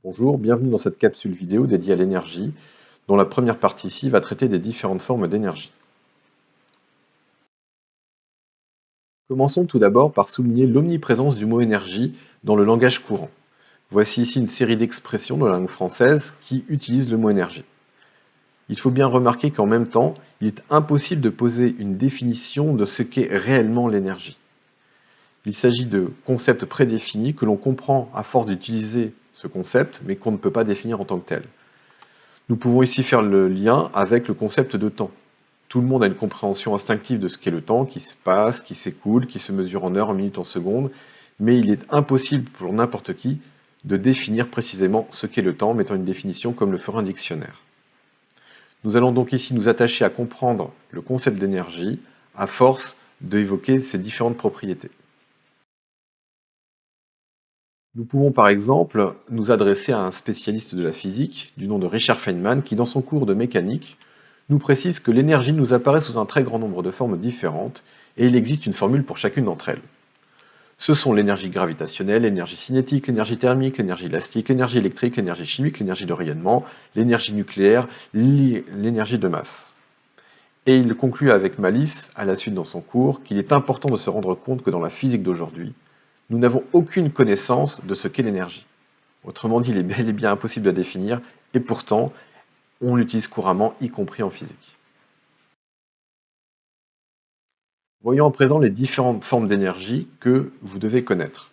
Bonjour, bienvenue dans cette capsule vidéo dédiée à l'énergie, dont la première partie ici va traiter des différentes formes d'énergie. Commençons tout d'abord par souligner l'omniprésence du mot énergie dans le langage courant. Voici ici une série d'expressions de la langue française qui utilisent le mot énergie. Il faut bien remarquer qu'en même temps, il est impossible de poser une définition de ce qu'est réellement l'énergie. Il s'agit de concepts prédéfinis que l'on comprend à force d'utiliser ce concept, mais qu'on ne peut pas définir en tant que tel. Nous pouvons ici faire le lien avec le concept de temps. Tout le monde a une compréhension instinctive de ce qu'est le temps, qui se passe, qui s'écoule, qui se mesure en heures, en minutes, en secondes, mais il est impossible pour n'importe qui de définir précisément ce qu'est le temps, mettant une définition comme le ferait un dictionnaire. Nous allons donc ici nous attacher à comprendre le concept d'énergie à force d'évoquer ses différentes propriétés. Nous pouvons par exemple nous adresser à un spécialiste de la physique du nom de Richard Feynman qui, dans son cours de mécanique, nous précise que l'énergie nous apparaît sous un très grand nombre de formes différentes et il existe une formule pour chacune d'entre elles. Ce sont l'énergie gravitationnelle, l'énergie cinétique, l'énergie thermique, l'énergie élastique, l'énergie électrique, l'énergie chimique, l'énergie de rayonnement, l'énergie nucléaire, l'énergie de masse. Et il conclut avec malice, à la suite dans son cours, qu'il est important de se rendre compte que dans la physique d'aujourd'hui, nous n'avons aucune connaissance de ce qu'est l'énergie. Autrement dit, il est bel et bien impossible de la définir, et pourtant, on l'utilise couramment, y compris en physique. Voyons à présent les différentes formes d'énergie que vous devez connaître.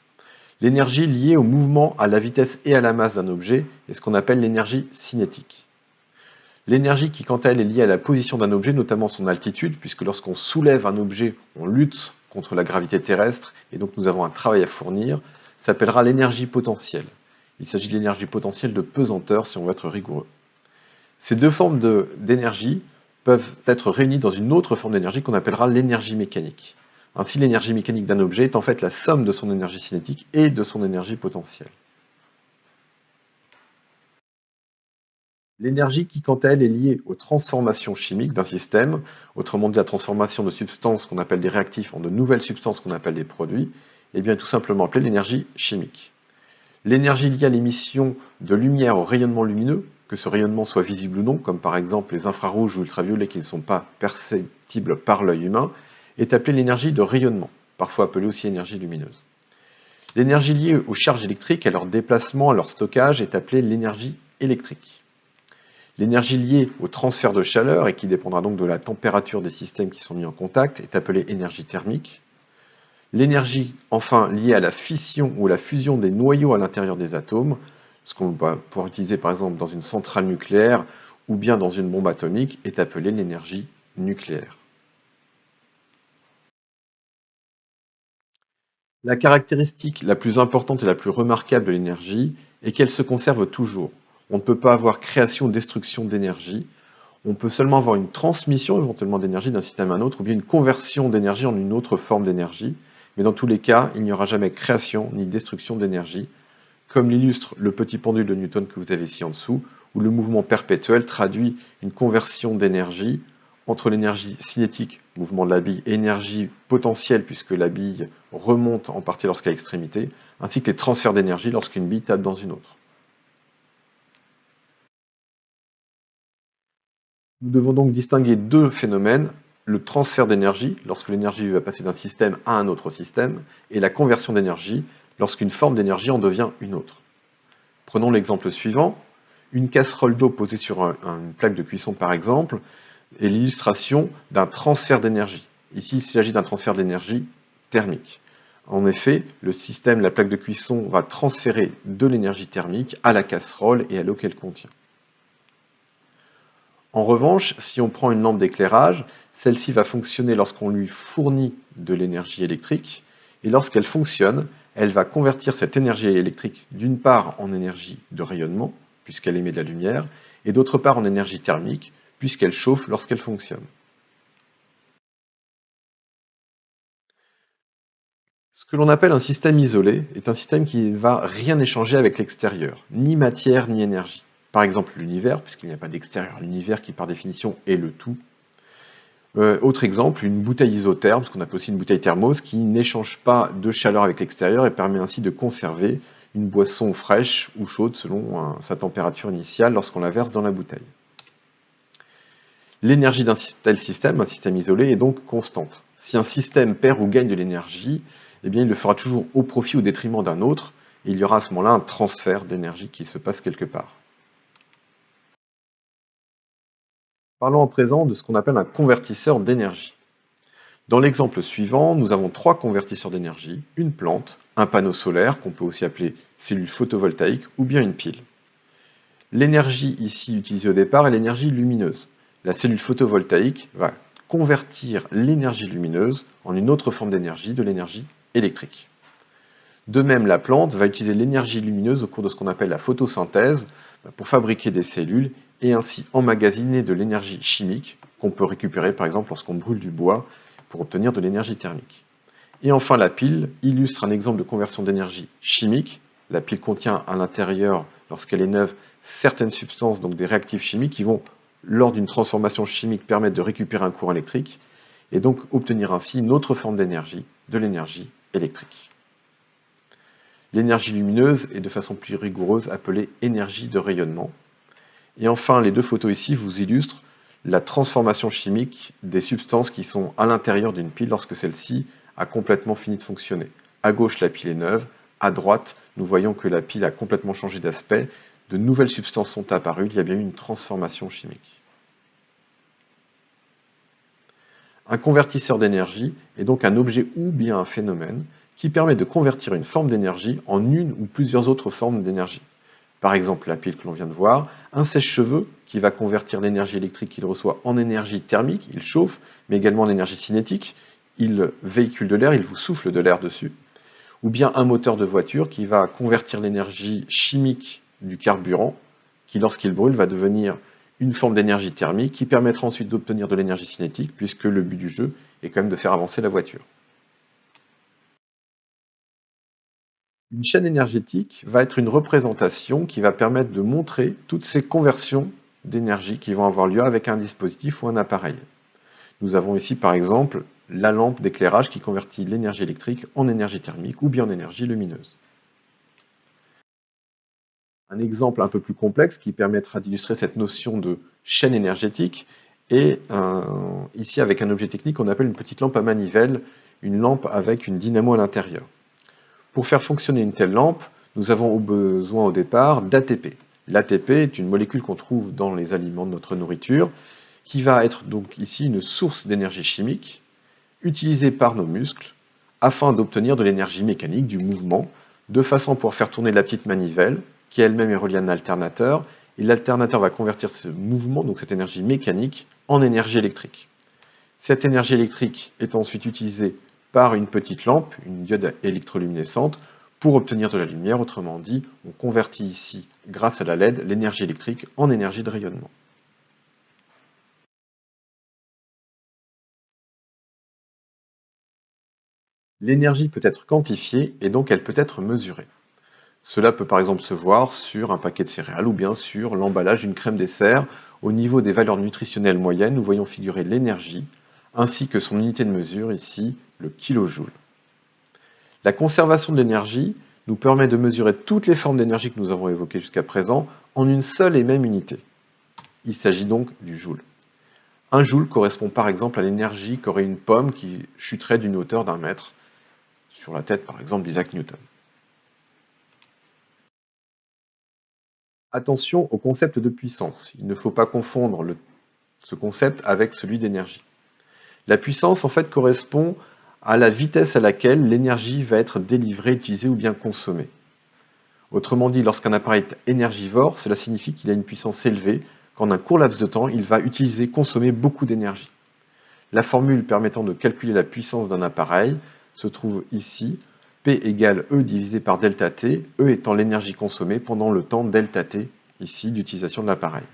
L'énergie liée au mouvement, à la vitesse et à la masse d'un objet est ce qu'on appelle l'énergie cinétique. L'énergie qui, quant à elle, est liée à la position d'un objet, notamment son altitude, puisque lorsqu'on soulève un objet, on lutte contre la gravité terrestre, et donc nous avons un travail à fournir, s'appellera l'énergie potentielle. Il s'agit de l'énergie potentielle de pesanteur, si on veut être rigoureux. Ces deux formes d'énergie peuvent être réunies dans une autre forme d'énergie qu'on appellera l'énergie mécanique. Ainsi, l'énergie mécanique d'un objet est en fait la somme de son énergie cinétique et de son énergie potentielle. L'énergie qui, quant à elle, est liée aux transformations chimiques d'un système, autrement dit la transformation de substances qu'on appelle des réactifs en de nouvelles substances qu'on appelle des produits, est bien tout simplement appelée l'énergie chimique. L'énergie liée à l'émission de lumière au rayonnement lumineux, que ce rayonnement soit visible ou non, comme par exemple les infrarouges ou ultraviolets qui ne sont pas perceptibles par l'œil humain, est appelée l'énergie de rayonnement, parfois appelée aussi énergie lumineuse. L'énergie liée aux charges électriques, à leur déplacement, à leur stockage, est appelée l'énergie électrique. L'énergie liée au transfert de chaleur, et qui dépendra donc de la température des systèmes qui sont mis en contact, est appelée énergie thermique. L'énergie, enfin, liée à la fission ou à la fusion des noyaux à l'intérieur des atomes, ce qu'on va pouvoir utiliser par exemple dans une centrale nucléaire ou bien dans une bombe atomique, est appelée l'énergie nucléaire. La caractéristique la plus importante et la plus remarquable de l'énergie est qu'elle se conserve toujours. On ne peut pas avoir création ou destruction d'énergie. On peut seulement avoir une transmission éventuellement d'énergie d'un système à un autre ou bien une conversion d'énergie en une autre forme d'énergie. Mais dans tous les cas, il n'y aura jamais création ni destruction d'énergie, comme l'illustre le petit pendule de Newton que vous avez ici en dessous, où le mouvement perpétuel traduit une conversion d'énergie entre l'énergie cinétique, mouvement de la bille, et énergie potentielle, puisque la bille remonte en partie lorsqu'elle est à l'extrémité, ainsi que les transferts d'énergie lorsqu'une bille tape dans une autre. Nous devons donc distinguer deux phénomènes, le transfert d'énergie, lorsque l'énergie va passer d'un système à un autre système, et la conversion d'énergie, lorsqu'une forme d'énergie en devient une autre. Prenons l'exemple suivant, une casserole d'eau posée sur une plaque de cuisson par exemple, est l'illustration d'un transfert d'énergie. Ici, il s'agit d'un transfert d'énergie thermique. En effet, le système, la plaque de cuisson, va transférer de l'énergie thermique à la casserole et à l'eau qu'elle contient. En revanche, si on prend une lampe d'éclairage, celle-ci va fonctionner lorsqu'on lui fournit de l'énergie électrique, et lorsqu'elle fonctionne, elle va convertir cette énergie électrique d'une part en énergie de rayonnement, puisqu'elle émet de la lumière, et d'autre part en énergie thermique, puisqu'elle chauffe lorsqu'elle fonctionne. Ce que l'on appelle un système isolé est un système qui ne va rien échanger avec l'extérieur, ni matière ni énergie. Par exemple l'univers, puisqu'il n'y a pas d'extérieur, l'univers qui par définition est le tout. Autre exemple, une bouteille isotherme, ce qu'on appelle aussi une bouteille thermos, qui n'échange pas de chaleur avec l'extérieur et permet ainsi de conserver une boisson fraîche ou chaude selon sa température initiale lorsqu'on la verse dans la bouteille. L'énergie d'un tel système, un système isolé, est donc constante. Si un système perd ou gagne de l'énergie, eh bien, il le fera toujours au profit ou au détriment d'un autre, et il y aura à ce moment-là un transfert d'énergie qui se passe quelque part. Parlons à présent de ce qu'on appelle un convertisseur d'énergie. Dans l'exemple suivant, nous avons 3 convertisseurs d'énergie, une plante, un panneau solaire, qu'on peut aussi appeler cellule photovoltaïque, ou bien une pile. L'énergie ici utilisée au départ est l'énergie lumineuse. La cellule photovoltaïque va convertir l'énergie lumineuse en une autre forme d'énergie, de l'énergie électrique. De même, la plante va utiliser l'énergie lumineuse au cours de ce qu'on appelle la photosynthèse pour fabriquer des cellules et ainsi emmagasiner de l'énergie chimique qu'on peut récupérer par exemple lorsqu'on brûle du bois pour obtenir de l'énergie thermique. Et enfin, la pile illustre un exemple de conversion d'énergie chimique. La pile contient à l'intérieur, lorsqu'elle est neuve, certaines substances, donc des réactifs chimiques, qui vont, lors d'une transformation chimique, permettre de récupérer un courant électrique et donc obtenir ainsi une autre forme d'énergie, de l'énergie électrique. L'énergie lumineuse est de façon plus rigoureuse appelée énergie de rayonnement. Et enfin, les 2 photos ici vous illustrent la transformation chimique des substances qui sont à l'intérieur d'une pile lorsque celle-ci a complètement fini de fonctionner. À gauche, la pile est neuve. À droite, nous voyons que la pile a complètement changé d'aspect. De nouvelles substances sont apparues. Il y a bien eu une transformation chimique. Un convertisseur d'énergie est donc un objet ou bien un phénomène qui permet de convertir une forme d'énergie en une ou plusieurs autres formes d'énergie. Par exemple, la pile que l'on vient de voir, un sèche-cheveux qui va convertir l'énergie électrique qu'il reçoit en énergie thermique, il chauffe, mais également en énergie cinétique, il véhicule de l'air, il vous souffle de l'air dessus, ou bien un moteur de voiture qui va convertir l'énergie chimique du carburant, qui lorsqu'il brûle va devenir une forme d'énergie thermique qui permettra ensuite d'obtenir de l'énergie cinétique, puisque le but du jeu est quand même de faire avancer la voiture. Une chaîne énergétique va être une représentation qui va permettre de montrer toutes ces conversions d'énergie qui vont avoir lieu avec un dispositif ou un appareil. Nous avons ici par exemple la lampe d'éclairage qui convertit l'énergie électrique en énergie thermique ou bien en énergie lumineuse. Un exemple un peu plus complexe qui permettra d'illustrer cette notion de chaîne énergétique est ici avec un objet technique qu'on appelle une petite lampe à manivelle, une lampe avec une dynamo à l'intérieur. Pour faire fonctionner une telle lampe, nous avons besoin au départ d'ATP. L'ATP est une molécule qu'on trouve dans les aliments de notre nourriture, qui va être donc ici une source d'énergie chimique utilisée par nos muscles afin d'obtenir de l'énergie mécanique, du mouvement, de façon à pouvoir faire tourner la petite manivelle, qui elle-même est reliée à un alternateur, et l'alternateur va convertir ce mouvement, donc cette énergie mécanique, en énergie électrique. Cette énergie électrique est ensuite utilisée par une petite lampe, une diode électroluminescente, pour obtenir de la lumière. Autrement dit, on convertit ici, grâce à la LED, l'énergie électrique en énergie de rayonnement. L'énergie peut être quantifiée et donc elle peut être mesurée. Cela peut par exemple se voir sur un paquet de céréales ou bien sur l'emballage d'une crème dessert. Au niveau des valeurs nutritionnelles moyennes, nous voyons figurer l'énergie, ainsi que son unité de mesure, ici, le kilojoule. La conservation de l'énergie nous permet de mesurer toutes les formes d'énergie que nous avons évoquées jusqu'à présent en une seule et même unité. Il s'agit donc du joule. Un joule correspond par exemple à l'énergie qu'aurait une pomme qui chuterait d'une hauteur d'1 mètre, sur la tête par exemple d'Isaac Newton. Attention au concept de puissance. Il ne faut pas confondre ce concept avec celui d'énergie. La puissance, en fait, correspond à la vitesse à laquelle l'énergie va être délivrée, utilisée ou bien consommée. Autrement dit, lorsqu'un appareil est énergivore, cela signifie qu'il a une puissance élevée, qu'en un court laps de temps, il va utiliser, consommer beaucoup d'énergie. La formule permettant de calculer la puissance d'un appareil se trouve ici, P égale E divisé par delta T, E étant l'énergie consommée pendant le temps delta T, ici, d'utilisation de l'appareil.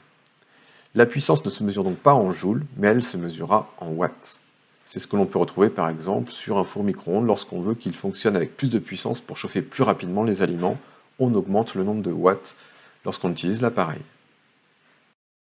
La puissance ne se mesure donc pas en joules, mais elle se mesurera en watts. C'est ce que l'on peut retrouver par exemple sur un four micro-ondes. Lorsqu'on veut qu'il fonctionne avec plus de puissance pour chauffer plus rapidement les aliments, on augmente le nombre de watts lorsqu'on utilise l'appareil.